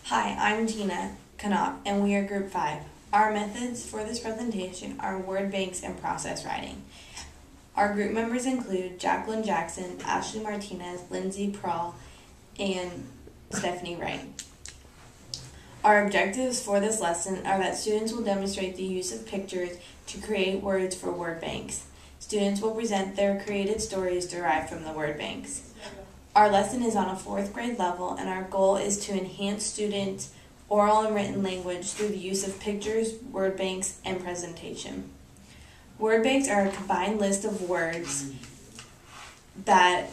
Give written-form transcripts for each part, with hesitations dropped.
Hi, I'm Tina Knopp, and we are Group 5. Our methods for this presentation are word banks and process writing. Our group members include Jacqueline Jackson, Ashley Martinez, Lindsay Prawl, and Stephanie Wright. Our objectives for this lesson are that students will demonstrate the use of pictures to create words for word banks. Students will present their created stories derived from the word banks. Our lesson is on a 4th grade level, and our goal is to enhance students' oral and written language through the use of pictures, word banks, and presentation. Word banks are a combined list of words that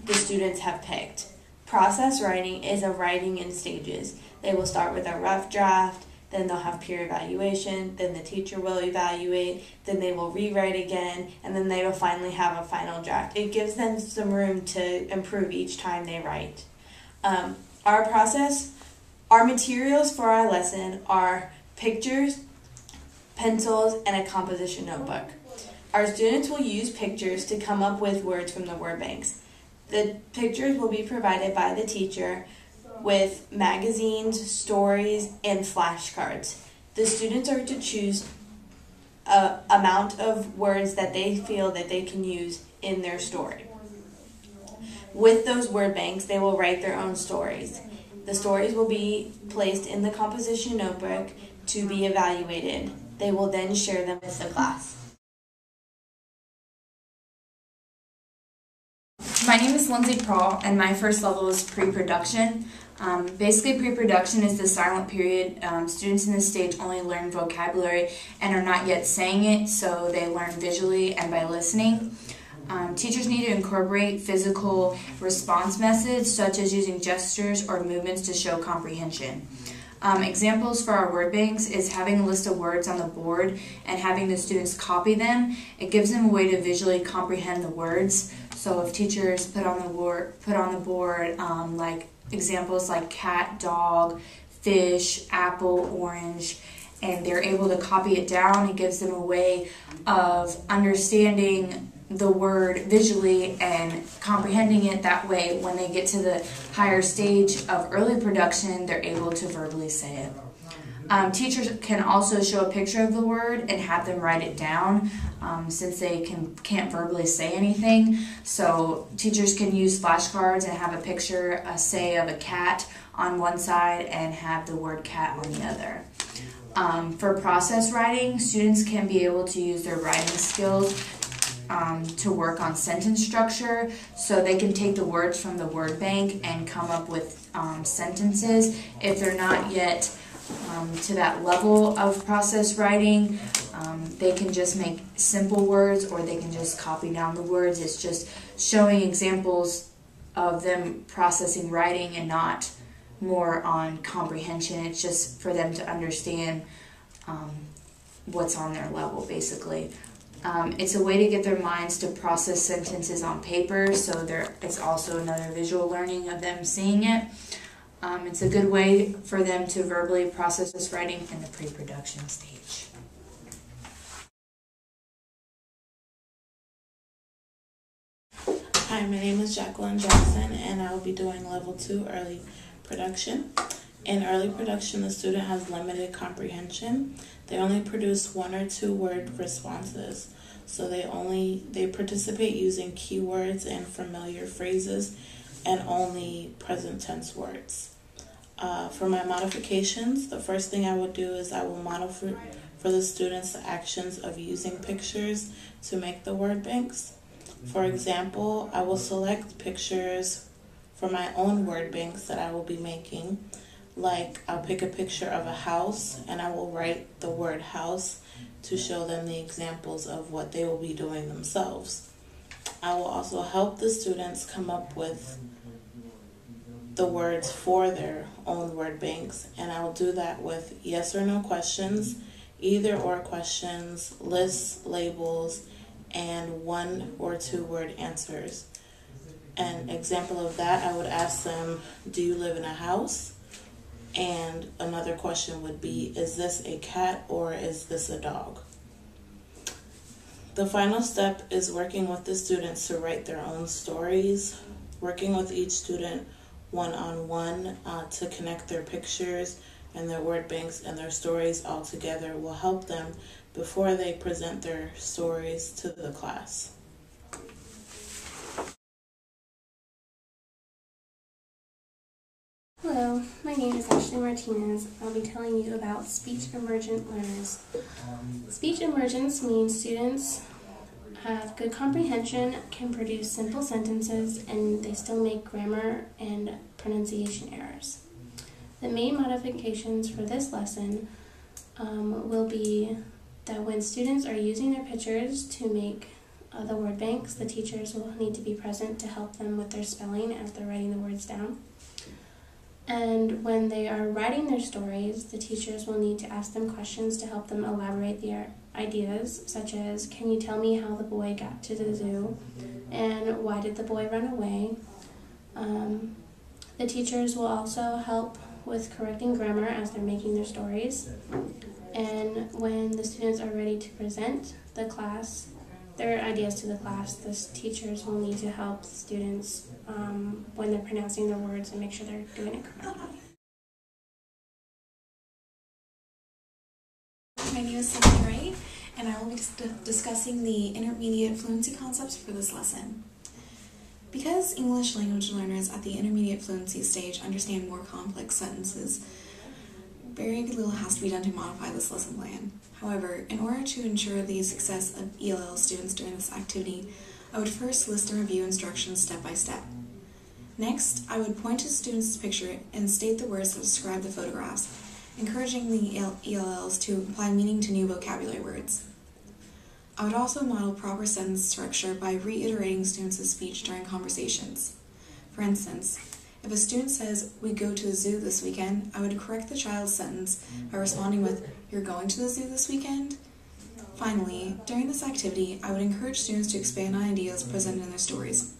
the students have picked. Process writing is a writing in stages. They will start with a rough draft, then they'll have peer evaluation, then the teacher will evaluate, then they will rewrite again, and then they will finally have a final draft. It gives them some room to improve each time they write. Our materials for our lesson are pictures, pencils, and a composition notebook. Our students will use pictures to come up with words from the word banks. The pictures will be provided by the teacher with magazines, stories, and flashcards. The students are to choose an amount of words that they feel that they can use in their story. With those word banks, they will write their own stories. The stories will be placed in the composition notebook to be evaluated. They will then share them with the class. My name is Lindsay Prawl, and my first level is pre-production. Basically, pre-production is the silent period. Students in this stage only learn vocabulary and are not yet saying it, so they learn visually and by listening. Teachers need to incorporate physical response methods, such as using gestures or movements to show comprehension. Examples for our word banks is having a list of words on the board and having the students copy them. It gives them a way to visually comprehend the words. So if teachers put on the board like examples like cat, dog, fish, apple, orange, and they're able to copy it down, it gives them a way of understanding the word visually and comprehending it. That way, when they get to the higher stage of early production, they're able to verbally say it. Teachers can also show a picture of the word and have them write it down since they can't verbally say anything. So teachers can use flashcards and have a picture, say, of a cat on one side and have the word cat on the other. For process writing, students can be able to use their writing skills to work on sentence structure, so they can take the words from the word bank and come up with sentences. If they're not yet to that level of process writing, they can just make simple words, or they can just copy down the words. It's just showing examples of them processing writing and not more on comprehension. It's just for them to understand what's on their level, basically. It's a way to get their minds to process sentences on paper, so it's also another visual learning of them seeing it. It's a good way for them to verbally process this writing in the pre-production stage. Hi, my name is Jacqueline Jackson, and I will be doing Level 2 Early Production. In early production, the student has limited comprehension. They only produce 1 or 2 word responses. So they participate using keywords and familiar phrases and only present tense words. For my modifications, the first thing I would do is I will model for the students the actions of using pictures to make the word banks. For example, I will select pictures for my own word banks that I will be making. Like, I'll pick a picture of a house and I will write the word house to show them the examples of what they will be doing themselves. I will also help the students come up with the words for their own word banks, and I will do that with yes or no questions, either or questions, lists, labels, and 1 or 2 word answers. An example of that, I would ask them, do you live in a house? And another question would be, is this a cat or is this a dog? The final step is working with the students to write their own stories. Working with each student one-on-one to connect their pictures and their word banks and their stories all together will help them before they present their stories to the class. Hello, my name is Ashley Martinez. I'll be telling you about speech emergent learners. Speech emergence means students have good comprehension, can produce simple sentences, and they still make grammar and pronunciation errors. The main modifications for this lesson will be that when students are using their pictures to make the word banks, the teachers will need to be present to help them with their spelling as they're writing the words down. And when they are writing their stories, the teachers will need to ask them questions to help them elaborate their ideas, such as, can you tell me how the boy got to the zoo? And why did the boy run away? The teachers will also help with correcting grammar as they're making their stories. And when the students are ready to present their ideas to the class, the teachers will need to help students when they're pronouncing their words and make sure they're doing it correctly. My name is Sydney Wright, and I will be discussing the intermediate fluency concepts for this lesson. Because English language learners at the intermediate fluency stage understand more complex sentences, very little has to be done to modify this lesson plan. However, in order to ensure the success of ELL students during this activity, I would first list and review instructions step by step. Next, I would point to the student's picture and state the words that describe the photographs, encouraging the ELLs to apply meaning to new vocabulary words. I would also model proper sentence structure by reiterating students' speech during conversations. For instance, if a student says, "We go to the zoo this weekend," I would correct the child's sentence by responding with, "You're going to the zoo this weekend?" Finally, during this activity, I would encourage students to expand on ideas presented in their stories.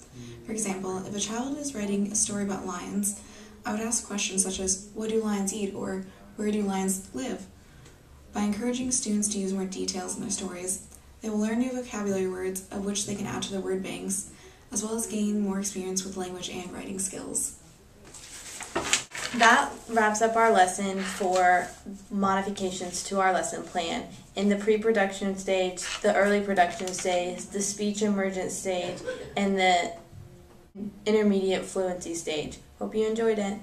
For example, if a child is writing a story about lions, I would ask questions such as, "What do lions eat?" or "Where do lions live?" By encouraging students to use more details in their stories, they will learn new vocabulary words of which they can add to their word banks, as well as gain more experience with language and writing skills. That wraps up our lesson for modifications to our lesson plan. In the pre-production stage, the early production stage, the speech emergent stage, and the intermediate fluency stage. Hope you enjoyed it.